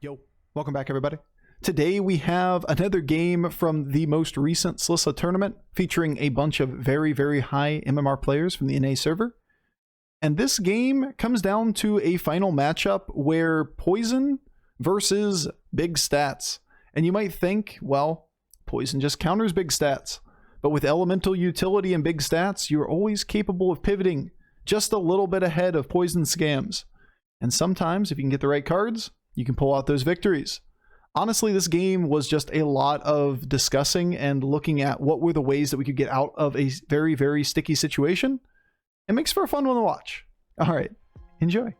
Yo, welcome back everybody. Today we have another game from the most recent Slysssa tournament featuring a bunch of very, very high MMR players from the NA server. And this game comes down to a final matchup where Poison versus Big Stats. And you might think, well, Poison just counters Big Stats. But with elemental utility and Big Stats, you're always capable of pivoting just a little bit ahead of Poison scams. And sometimes, if you can get the right cards, you can pull out those victories. Honestly, this game was just a lot of discussing and looking at what were the ways that we could get out of a very, very sticky situation. It makes for a fun one to watch. All right, enjoy.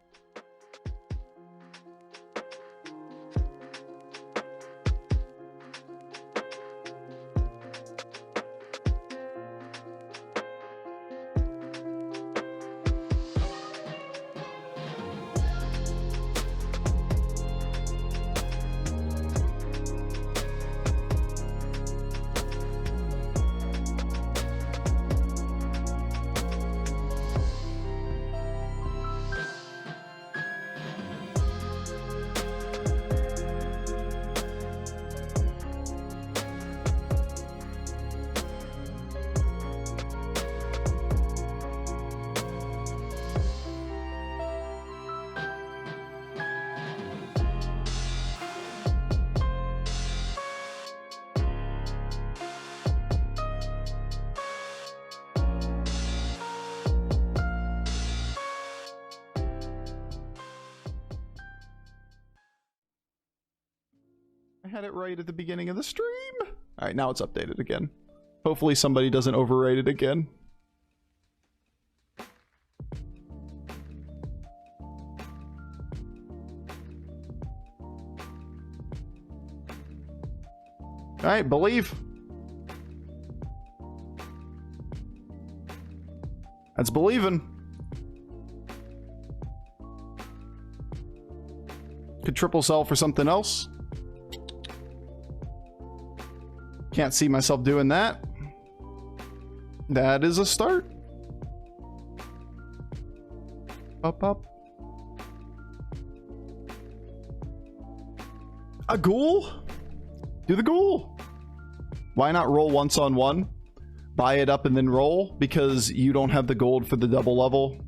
I had it right at the beginning of the stream. All right, now it's updated again. Hopefully somebody doesn't overwrite it again. All right, believe. That's believing. Could triple sell for something else. Can't see myself doing that. That is a start. Up, up. A ghoul? Do the ghoul. Why not roll once on one? Buy it up and then roll because you don't have the gold for the double level.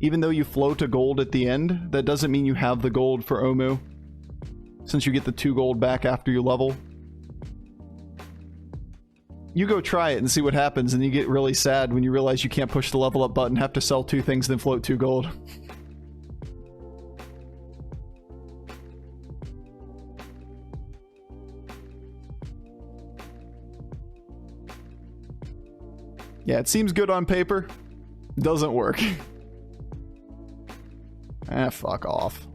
Even though you float a gold at the end, that doesn't mean you have the gold for Omu, since you get the 2 gold back after you level. You go try it and see what happens, and you get really sad when you realize you can't push the level up button, have to sell 2 things, then float 2 gold. Yeah, it seems good on paper. Doesn't work. Ah, fuck off.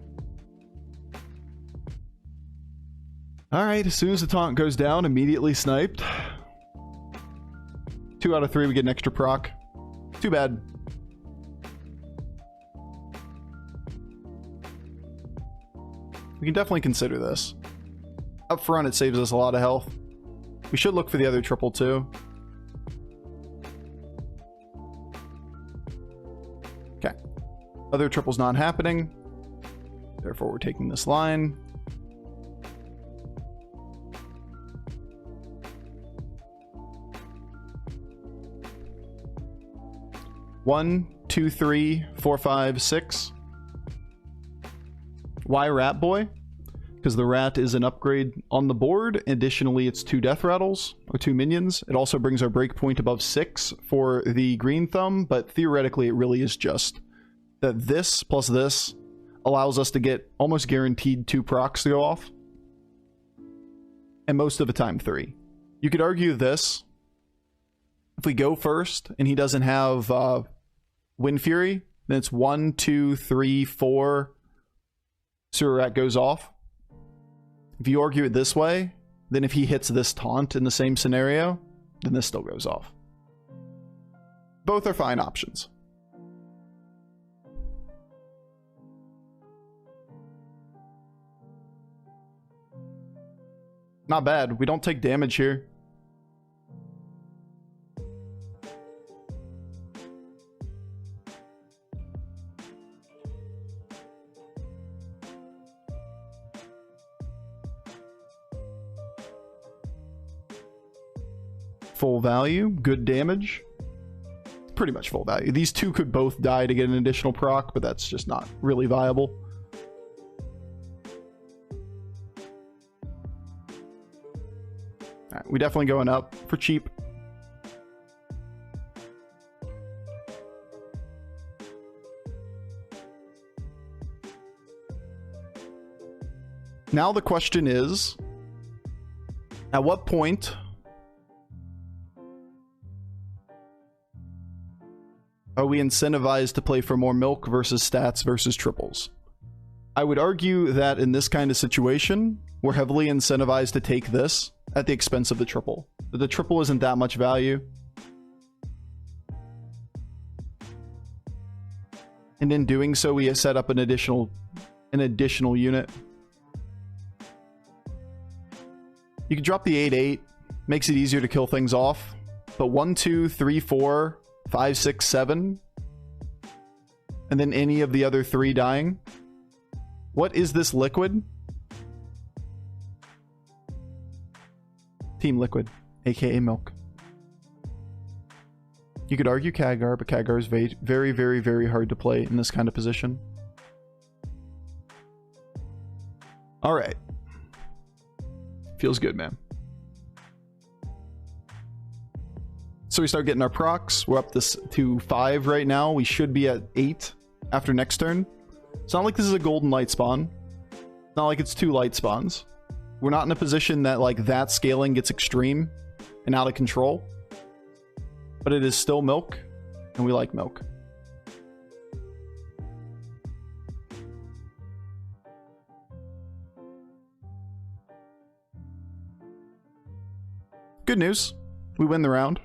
Alright, as soon as the taunt goes down, immediately sniped. 2 out of 3, we get an extra proc. Too bad. We can definitely consider this. Up front, it saves us a lot of health. We should look for the other triple too. Okay. Other triple's not happening. Therefore, we're taking this line. One, two, three, four, five, six. Why Rat Boy? Because the rat is an upgrade on the board. Additionally, it's 2 death rattles, or 2 minions. It also brings our breakpoint above 6 for the green thumb, but theoretically it really is just that this plus this allows us to get almost guaranteed 2 procs to go off. And most of the time 3. You could argue this. If we go first and he doesn't have Wind Fury, then it's 1, 2, 3, 4. Sewer Rat goes off. If you argue it this way, then if he hits this taunt in the same scenario, then this still goes off. Both are fine options. Not bad. We don't take damage here. full value. Good damage. Pretty much full value. These two could both die to get an additional proc, but that's just not really viable. Alright, we definitely going up for cheap. Now the question is, at what point are we incentivized to play for more milk versus stats versus triples? I would argue that in this kind of situation, we're heavily incentivized to take this at the expense of the triple. The triple isn't that much value. And in doing so, we set up an additional unit. You can drop the 8/8, makes it easier to kill things off. But 1, 2, 3, 4, 5, 6, 7, and then any of the other 3 dying. What is this liquid? Team Liquid, aka Milk. You could argue Khadgar, but Khadgar is very, very, very hard to play in this kind of position. Alright. Feels good, man. So we start getting our procs. We're up to 5 right now. We should be at 8 after next turn. It's not like this is a golden light spawn. It's not like it's 2 light spawns. We're not in a position that like that scaling gets extreme and out of control. But it is still milk, and we like milk. Good news. We win the round.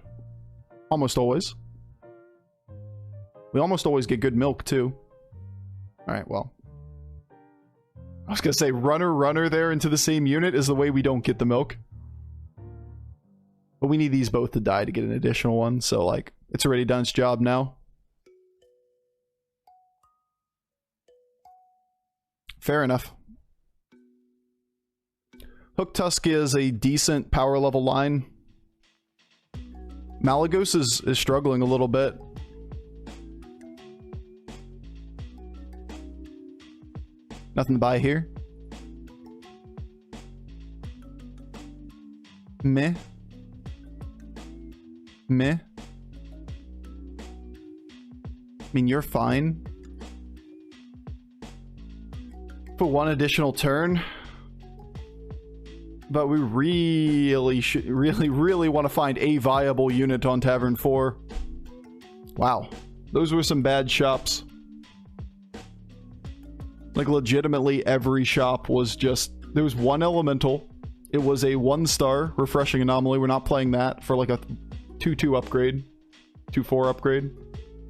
Almost always. We almost always get good milk, too. Alright, well. I was gonna say, runner there into the same unit is the way we don't get the milk. But we need these both to die to get an additional one, so, like, it's already done its job now. Fair enough. Hook Tusk is a decent power level line. Malagos is struggling a little bit. Nothing to buy here. Meh. Meh. I mean, you're fine. For one additional turn. But we really want to find a viable unit on Tavern 4. Wow. Those were some bad shops. Like, legitimately, every shop was just... There was one elemental. It was a 1-star refreshing anomaly. We're not playing that for like a 2-2 upgrade. 2-4 upgrade.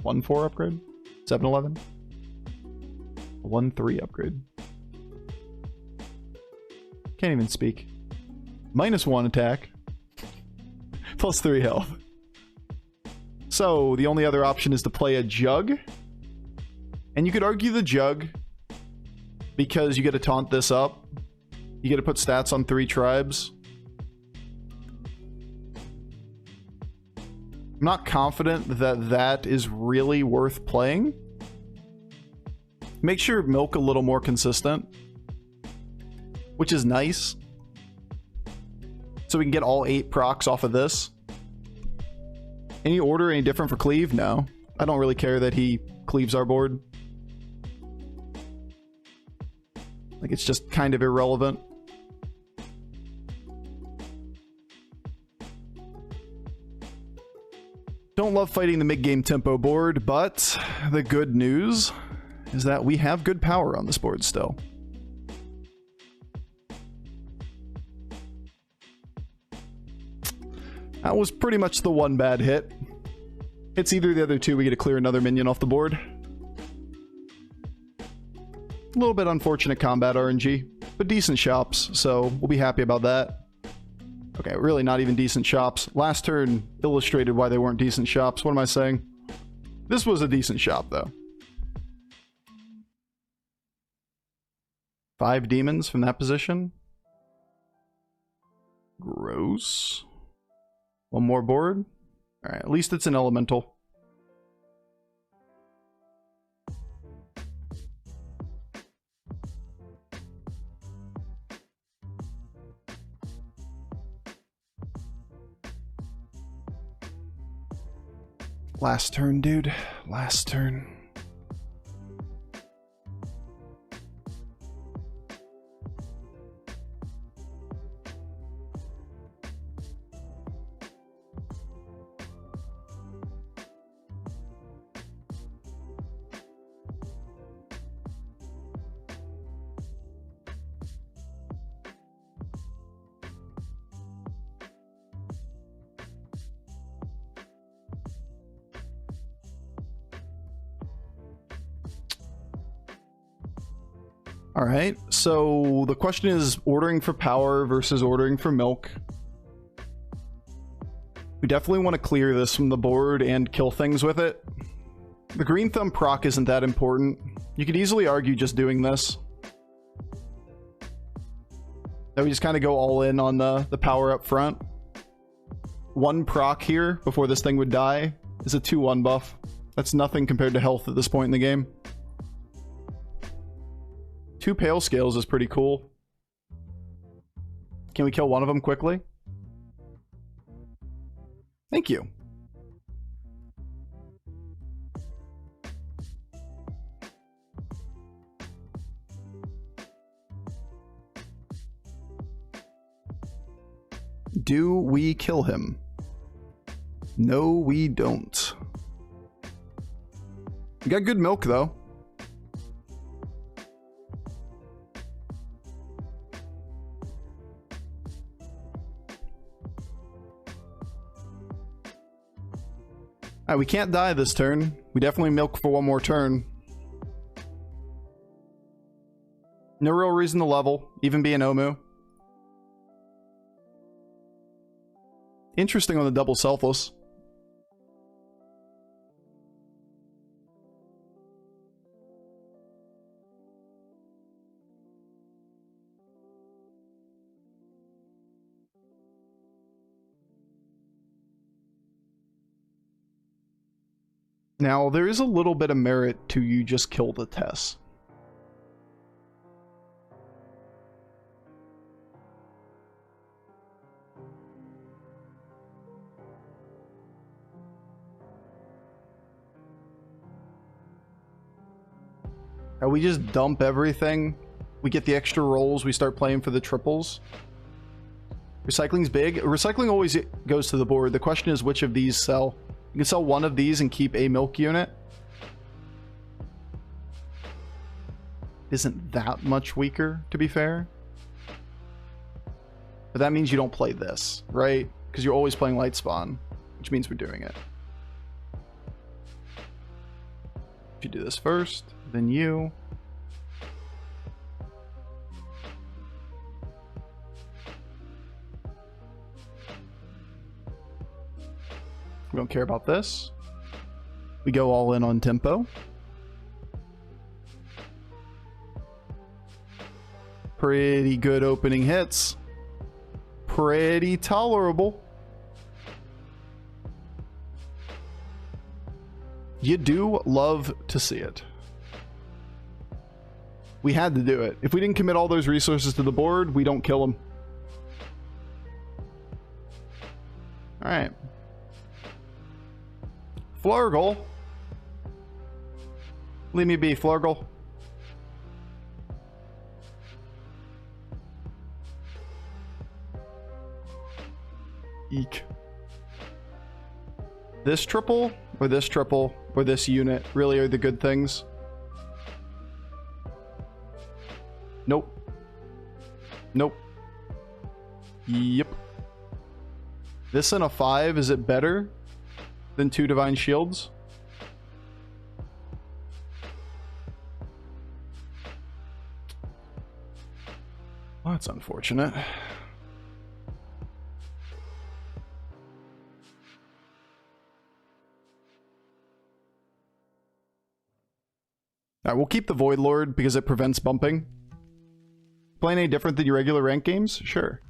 1-4 upgrade. 7-11. 1-3 upgrade. Can't even speak. -1 attack. +3 health. So, the only other option is to play a Jug. And you could argue the Jug, because you get to taunt this up. You get to put stats on 3 tribes. I'm not confident that that is really worth playing. Makes your milk a little more consistent, which is nice. So we can get all 8 procs off of this. Any order any different for cleave? No. I don't really care that he cleaves our board. Like, it's just kind of irrelevant. Don't love fighting the mid-game tempo board, but the good news is that we have good power on this board still. That was pretty much the one bad hit. It's either the other 2, we get to clear another minion off the board. A little bit unfortunate combat RNG, but decent shops, so we'll be happy about that. Okay, really not even decent shops. Last turn illustrated why they weren't decent shops. What am I saying? This was a decent shop, though. 5 demons from that position. Gross. One more board. All right, at least it's an elemental. Last turn, dude. Last turn. All right, so the question is ordering for power versus ordering for milk. We definitely want to clear this from the board and kill things with it. The green thumb proc isn't that important. You could easily argue just doing this. That we just kind of go all in on the power up front. One proc here before this thing would die is a 2-1 buff. That's nothing compared to health at this point in the game. 2 pale scales is pretty cool. Can we kill one of them quickly? Thank you. Do we kill him? No, we don't. We got good milk, though. Alright, we can't die this turn. We definitely milk for one more turn. No real reason to level, even being Omu. Interesting on the double selfless. Now, there is a little bit of merit to you just kill the Tess. We just dump everything. We get the extra rolls. We start playing for the triples. Recycling's big. Recycling always goes to the board. The question is which of these sell. You can sell one of these and keep a milk unit. Isn't that much weaker, to be fair. But that means you don't play this, right? Because you're always playing light spawn, which means we're doing it. If you do this first, then you. We don't care about this. We go all in on tempo. Pretty good opening hits. Pretty tolerable. You do love to see it. We had to do it. If we didn't commit all those resources to the board, we don't kill them. All right. Flurgle. Leave me be, Flurgle. Eek. This triple, or this triple, or this unit really are the good things. Nope. Nope. Yep. This and a 5, is it better than 2 Divine Shields? Well, that's unfortunate. Alright, we'll keep the Void Lord because it prevents bumping. Playing any different than your regular ranked games? Sure.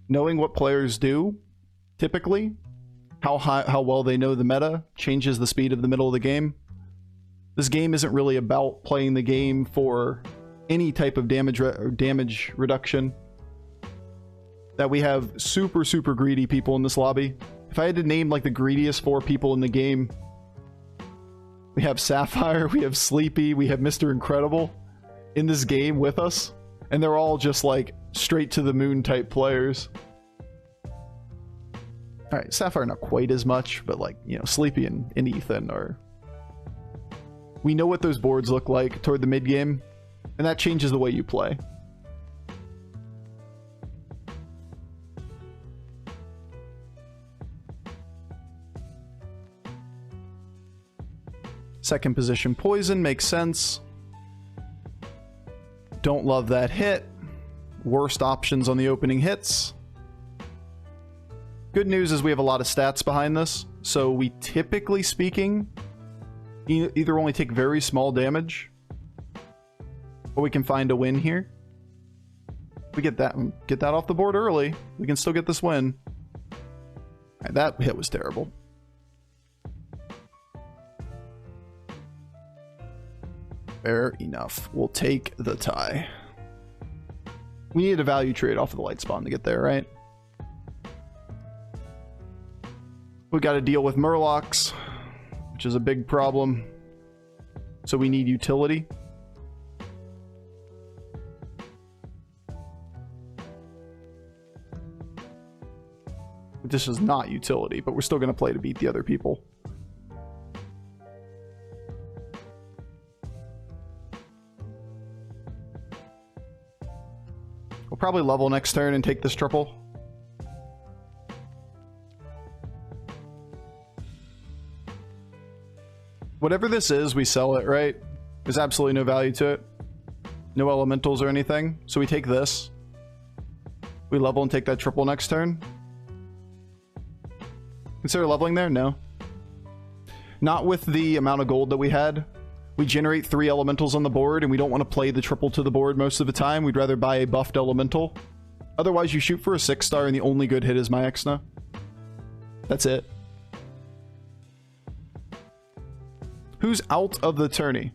Knowing what players do typically. How well they know the meta changes the speed of the middle of the game. This game isn't really about playing the game for any type of damage reduction. That we have super greedy people in this lobby. If I had to name like the greediest 4 people in the game, we have Sapphire, we have Sleepy, we have Mr. Incredible in this game with us, and they're all just like straight to the moon type players. All right, Sapphire not quite as much, but like, you know, Sleepy and Ethan are... We know what those boards look like toward the mid game, and that changes the way you play. Second position poison makes sense. Don't love that hit. Worst options on the opening hits. Good news is we have a lot of stats behind this, so we typically speaking either only take very small damage, or we can find a win here. We get that off the board early, we can still get this win. All right, that hit was terrible. Fair enough. We'll take the tie. We need a value trade off of the light spawn to get there, right? We got to deal with Murlocs, which is a big problem. So we need utility. This is not utility, but we're still going to play to beat the other people. We'll probably level next turn and take this triple. Whatever this is, we sell it, right? There's absolutely no value to it. No elementals or anything. So we take this. We level and take that triple next turn. Consider leveling there? No. Not with the amount of gold that we had. We generate 3 elementals on the board, and we don't want to play the triple to the board most of the time. We'd rather buy a buffed elemental. Otherwise, you shoot for a 6-star, and the only good hit is my Exna. That's it. Who's out of the tourney?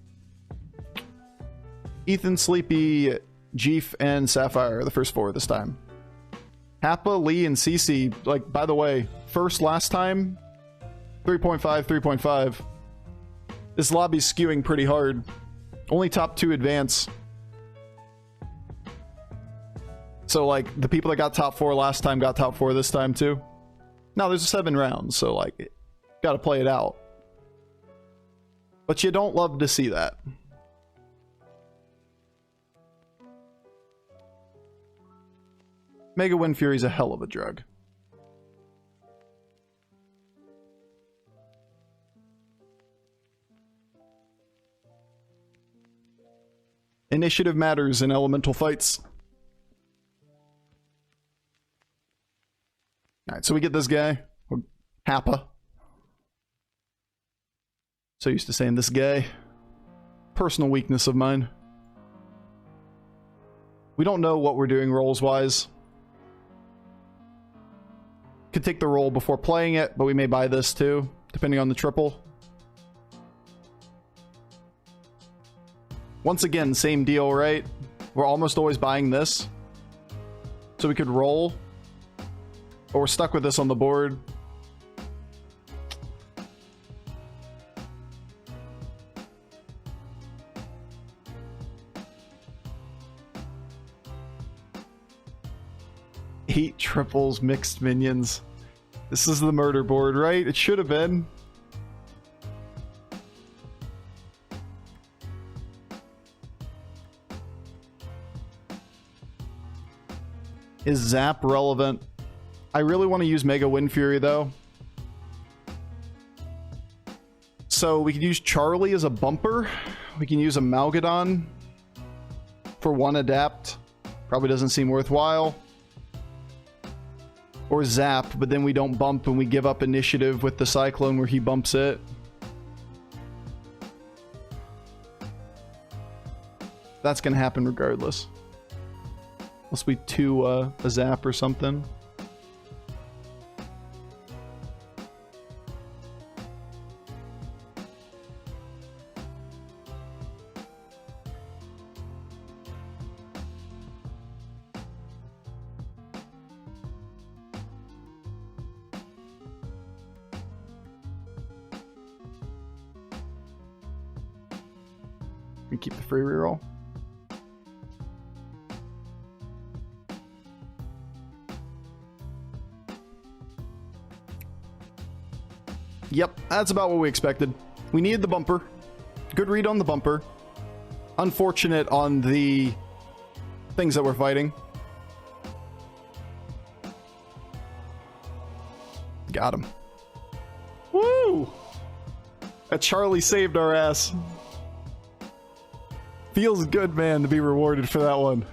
Ethan, Sleepy, Jeef, and Sapphire are the first 4 this time. Happa, Lee, and CC, like, by the way, first last time, 3.5, 3.5. This lobby's skewing pretty hard. Only top 2 advance. So, like, the people that got top 4 last time got top 4 this time, too. Now, there's 7 rounds, so, like, gotta play it out. But you don't love to see that. Mega Wind Fury's a hell of a drug. Initiative matters in elemental fights. Alright, so we get this guy. Happa. So used to saying this guy. Personal weakness of mine. We don't know what we're doing rolls-wise. Could take the roll before playing it, but we may buy this too, depending on the triple. Once again, same deal, right? We're almost always buying this. So we could roll. But we're stuck with this on the board. Eight triples, mixed minions. This is the murder board, right? It should have been. Is Zap relevant? I really want to use Mega Wind Fury though. So we could use Charlie as a bumper. We can use a Malgadon for 1 adapt. Probably doesn't seem worthwhile. Or Zap, but then we don't bump and we give up initiative with the Cyclone where he bumps it. That's gonna happen regardless. Unless we 2 a Zap or something. We keep the free reroll. Yep, that's about what we expected. We needed the bumper. Good read on the bumper. Unfortunate on the things that we're fighting. Got him. Woo! That Charlie saved our ass. Feels good, man, to be rewarded for that one.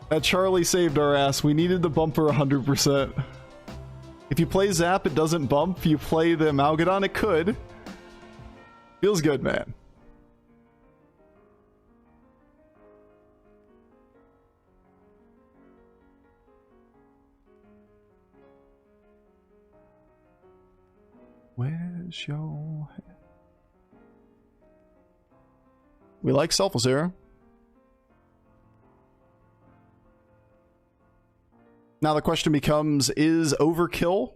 That Charlie saved our ass. We needed the bumper 100%. If you play Zap, it doesn't bump. You play the Amalgadon, it could. Feels good, man. Where's your head? We like Self-Zero. Now the question becomes, is Overkill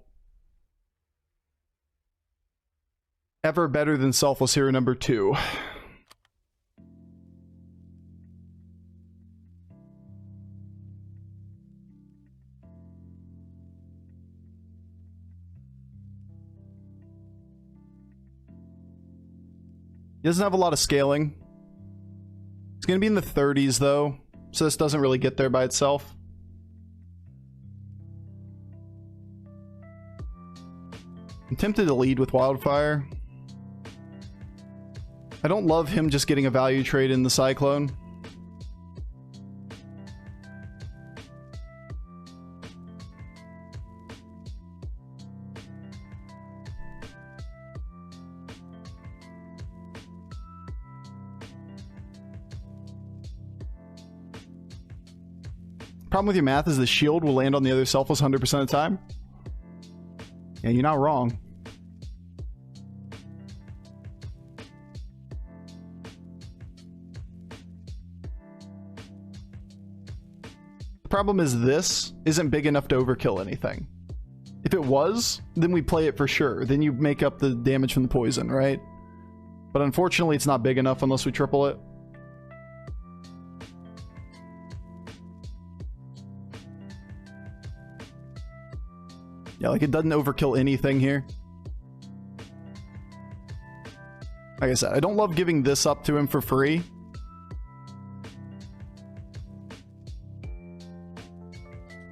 ever better than Selfless Hero number 2? He doesn't have a lot of scaling. It's going to be in the 30s though, so this doesn't really get there by itself. I'm tempted to lead with Wildfire. I don't love him just getting a value trade in the Cyclone. Problem with your math is the shield will land on the other Selfless 100% of the time. Yeah, you're not wrong. The problem is this isn't big enough to overkill anything. If it was, then we play it for sure. Then you make up the damage from the poison, right? But unfortunately, it's not big enough unless we triple it. Yeah, like it doesn't overkill anything here. Like I said, I don't love giving this up to him for free.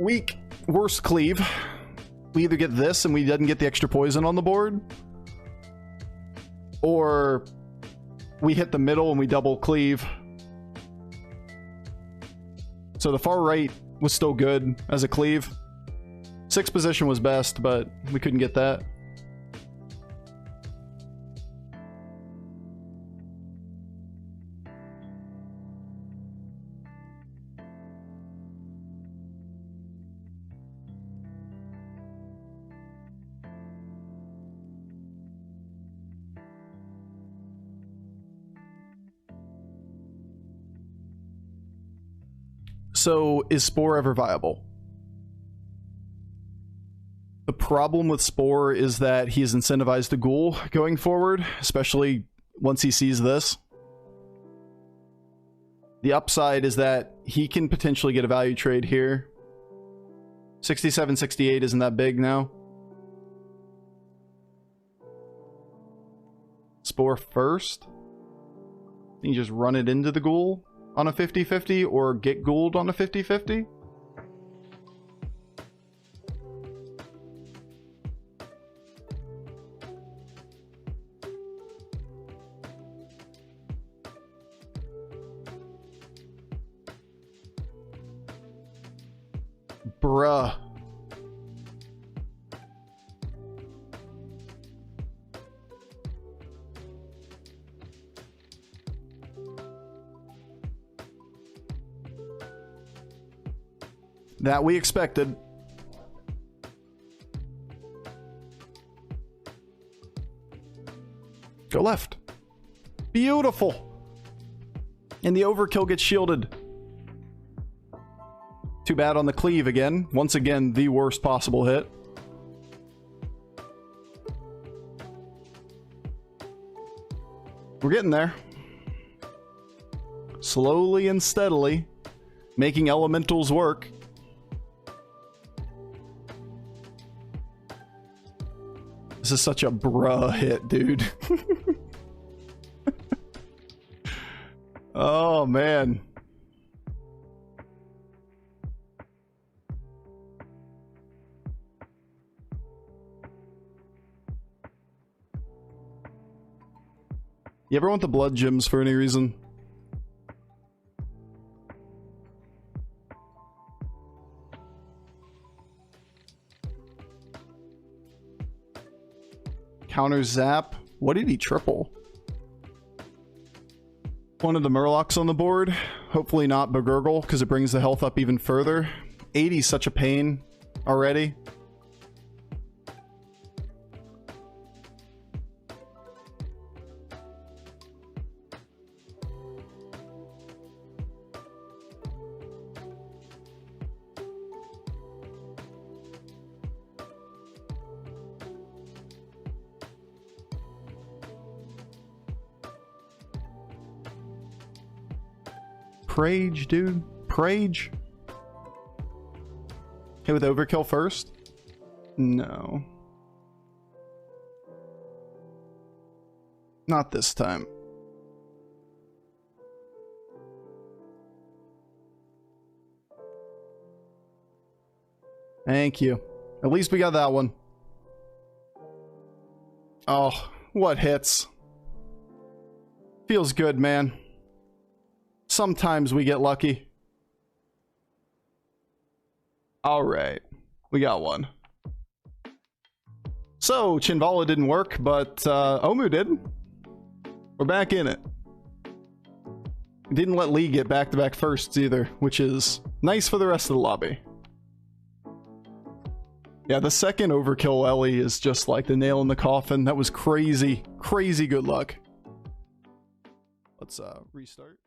Weak. Worst cleave. We either get this and we didn't get the extra poison on the board, or we hit the middle and we double cleave. So the far right was still good as a cleave. 6th position was best, but we couldn't get that. So, is Spore ever viable? The problem with Spore is that he is incentivized to Ghoul going forward, especially once he sees this. The upside is that he can potentially get a value trade here. 67, 68 isn't that big now. Spore first. You just run it into the Ghoul on a 50-50 or get Ghouled on a 50-50. Bruh. That we expected. Go left. Beautiful. And the overkill gets shielded. Too bad on the cleave again. Once again, the worst possible hit. We're getting there. Slowly and steadily, making elementals work. This is such a bruh hit, dude. Oh, man. You ever want the blood gems for any reason? Counter zap. What did he triple? One of the Murlocs on the board. Hopefully not Begurgle, because it brings the health up even further. 80 is such a pain already. Prage, dude. Prage. Hit with overkill first? No. Not this time. Thank you. At least we got that one. Oh, what hits. Feels good, man. Sometimes we get lucky. All right, we got one. So, Chinvala didn't work, but Omu did. We're back in it. Didn't let Lee get back-to-back firsts either, which is nice for the rest of the lobby. Yeah, the second overkill Ellie is just like the nail in the coffin. That was crazy, crazy good luck. Let's restart.